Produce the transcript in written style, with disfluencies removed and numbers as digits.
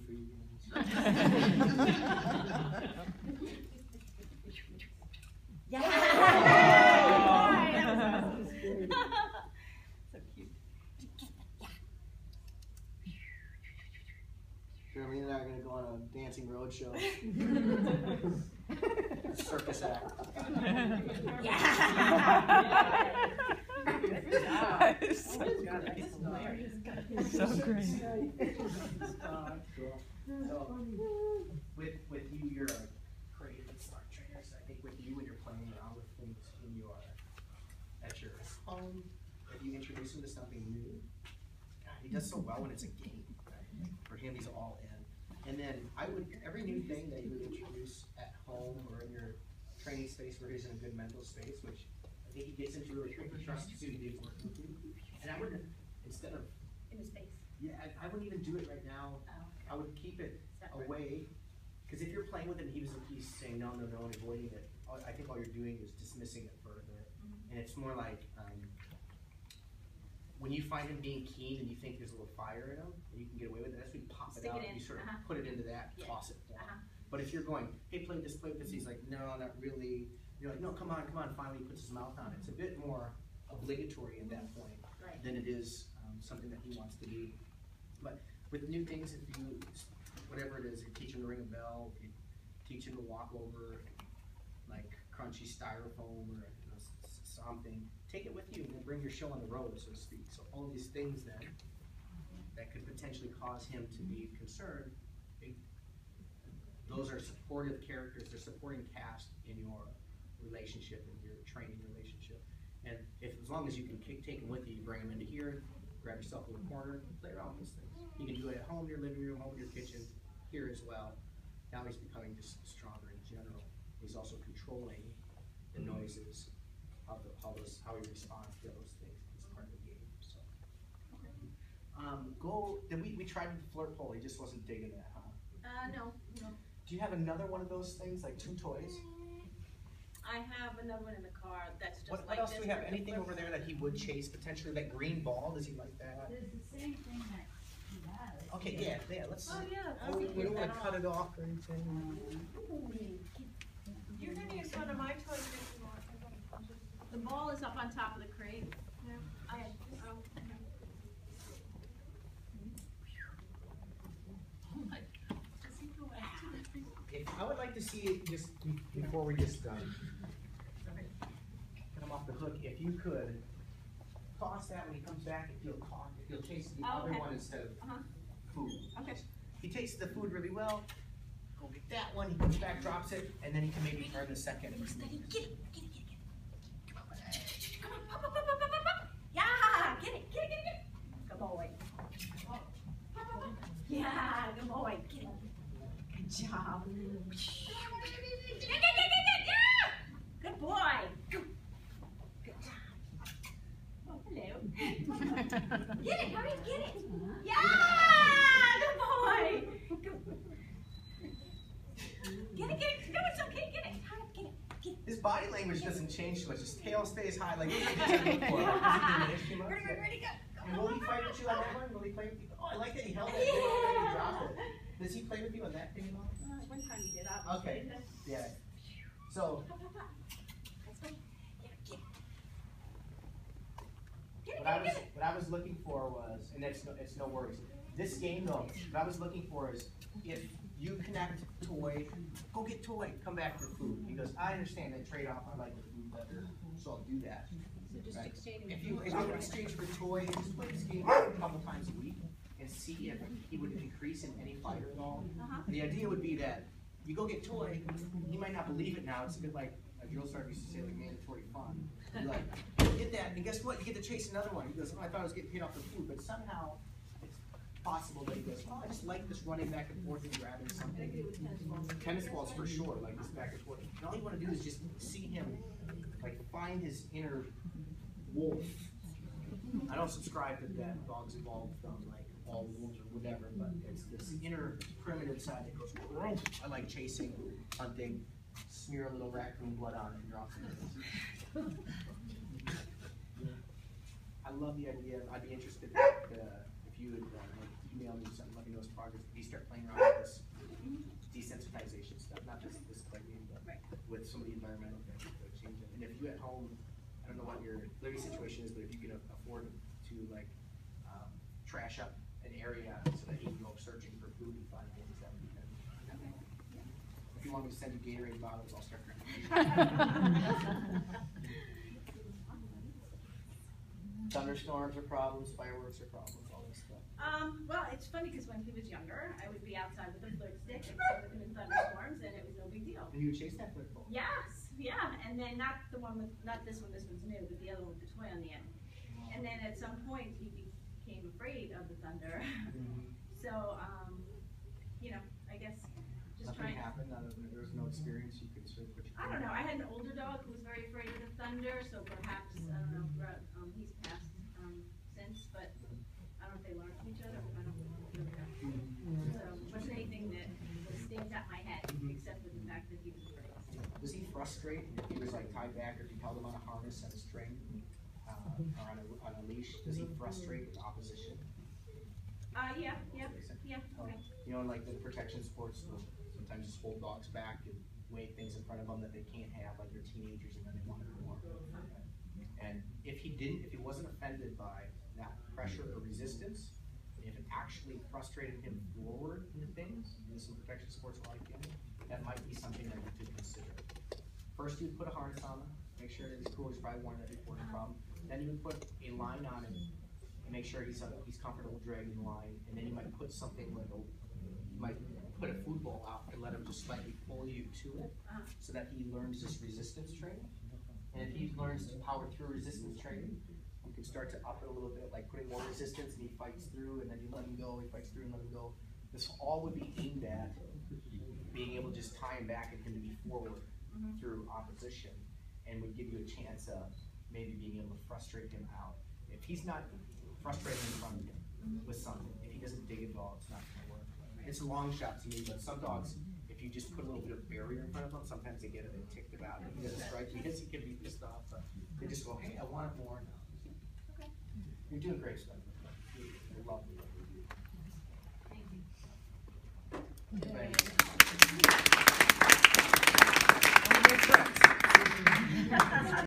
free games. Yeah. So cute. Geralyn and I are going to go on a dancing road show. Circus act. Yeah. So great. So, with you, you're a creative and smart trainer. So I think with you, when you're playing around with things in your at your home, if you introduce him to something new, God, he does so well when it's a game. Right? For him, he's all in. And then I would every new thing that you would introduce at home or in your training space where he's in a good mental space, which I think he gets into really quick. He trusts you, he works with you. And I wouldn't, instead of In his face. yeah, I wouldn't even do it right now. I would keep it away, because if you're playing with it and he's saying no, no, no, and avoiding it, I think all you're doing is dismissing it further. And it's more like when you find him being keen and you think there's a little fire in him and you can get away with it, that's when you pop it Stick out it in. and you sort of put it into that, toss it for him. But if you're going, hey, play this, he's like, no, not really. You're like, no, come on, finally he puts his mouth on it. It's a bit more obligatory at that point than it is something that he wants to do. But with new things, if you, whatever it is, you teach him to ring a bell, you teach him to walk over like crunchy styrofoam or something, take it with you and then bring your show on the road, so to speak. So all these things then that could potentially cause him to be concerned, those are supportive characters, they're supporting cast in your relationship, in your training relationship. And as long as you can take them with you, you bring them into here, grab yourself a little corner, play around with these things. You can do it at home, in your living room, home in your kitchen, here as well. Now he's becoming just stronger in general. He's also controlling the noises, how he responds to those things. It's part of the game. So, then we tried with the flirt pole. He just wasn't digging that, huh? No. Do you have another one of those things, like 2 toys? I have another one in the car that's just What like else this. do we have? Anything over there that he would chase potentially? That green ball? Does he like that? There's the same thing that he has. Okay, yeah. Let's. Oh yeah. We don't want to cut it off or anything. You can use one of my toys if you want. The ball is up on top of the crate. Yeah. I would like to see it just before we just get him off the hook. If you could toss that when he comes back, if he'll chase the other one instead of food. Okay. He tastes the food really well. Go get that one. He comes back, drops it, and then he can maybe turn the second. Steady, get it. Come on, pop. Yeah, get it. Good boy. Yeah, good boy. Get it. Good job. Yeah. Good boy. Good job. Oh, hello. Get it, hurry, get it. Yeah, good boy. Get it. No, it's okay. Get it. Get it. His body language doesn't change too much. His tail stays high. Like, those are things I look for. Like, does he diminish too much? Ready, go. And will he fight with you on that one? Will he play with you? Oh, I like that he held it and he dropped it. Does he play with you on that thing at all? One time he did. Okay. Yeah. So, what I was looking for was, and it's no worries. This game though, what I was looking for is if you connect toy, go get toy, come back for food. Because I understand that trade-off, I like the food better, so I'll do that. So just Right? exchange. If you would exchange for toy, just play this game a couple times a week and see if he would increase in any fight at all. The idea would be that you go get toy, he might not believe it now. It's a bit like a drill sergeant used to say, like mandatory fun. You're like, get that, and guess what? You get to chase another one. He goes, oh, I thought I was getting hit off the food, but somehow it's possible that he goes, oh, I just like this running back and forth and grabbing something. Tennis balls for sure, like this back and forth. And all you want to do is just see him, like, find his inner wolf. I don't subscribe to that dogs evolved from like all wolves or whatever, but it's this inner primitive side that goes, "Growth." I like chasing, hunting, smear a little raccoon blood on it and drop it. I love the idea. I'd be interested if you would email me something, let me know his progress. If you start playing around with this desensitization stuff, not just this play game, but with some of the environmental things that change it. And if you at home, I don't know what your living situation is, but if you can afford to like trash up an area so that you can go searching for food and find things, that would be good. If you want me to send you Gatorade bottles, I'll start drinking. Thunderstorms are problems, fireworks are problems, all this stuff. Well, it's funny because when he was younger, I would be outside with a flirt stick and play with him in thunderstorms, and it was no big deal. And you would chase that football. Yes, yeah, and then not this one, this one's new, but the other one with the toy on the end. And then at some point, he became afraid of the thunder. So, you know, I guess just Nothing trying. happened, there was no experience you could sort of put your. I don't know, I had an older dog who was very afraid of the thunder, so perhaps, I don't know, he's passed since, but I don't know if they learned from each other, I don't really know. So, it wasn't anything that stings at my head, except for the fact that he was afraid. Does he frustrate if he was like tied back, or if you held him on a harness on a string, or on a leash? Does he frustrate with opposition? Yeah, okay. You know, in like the protection sports, they'll sometimes just hold dogs back and wave things in front of them that they can't have, like they're teenagers and then they want it more. And if he wasn't offended by that pressure or resistance, if it actually frustrated him forward into things, in some protection sports like him, that might be something that you could consider. First, you would put a harness on him, make sure that he's cool, he's probably worn that before, no problem. Then you would put a line on him, and make sure he's comfortable dragging the line, and then you might put something like you might put a food bowl out and let him just slightly pull you to it, so that he learns this resistance training. And if he learns to power through resistance training, you can start to up it a little bit, like putting more resistance, and he fights through, and then you let him go, he fights through and let him go. This all would be aimed at being able to just tie him back and him to be forward through opposition, and would give you a chance of maybe being able to frustrate him out. If he's not frustrated in front of him with something, if he doesn't dig it at all, it's not going to work. It's a long shot to me, but some dogs, if you just put a little bit of barrier in front of them, sometimes they get a bit ticked about it. He doesn't strike because he can be pissed off, but they just go, hey, I want it more now. Okay. You're doing great stuff. You're lovely. Thank you. Thank you.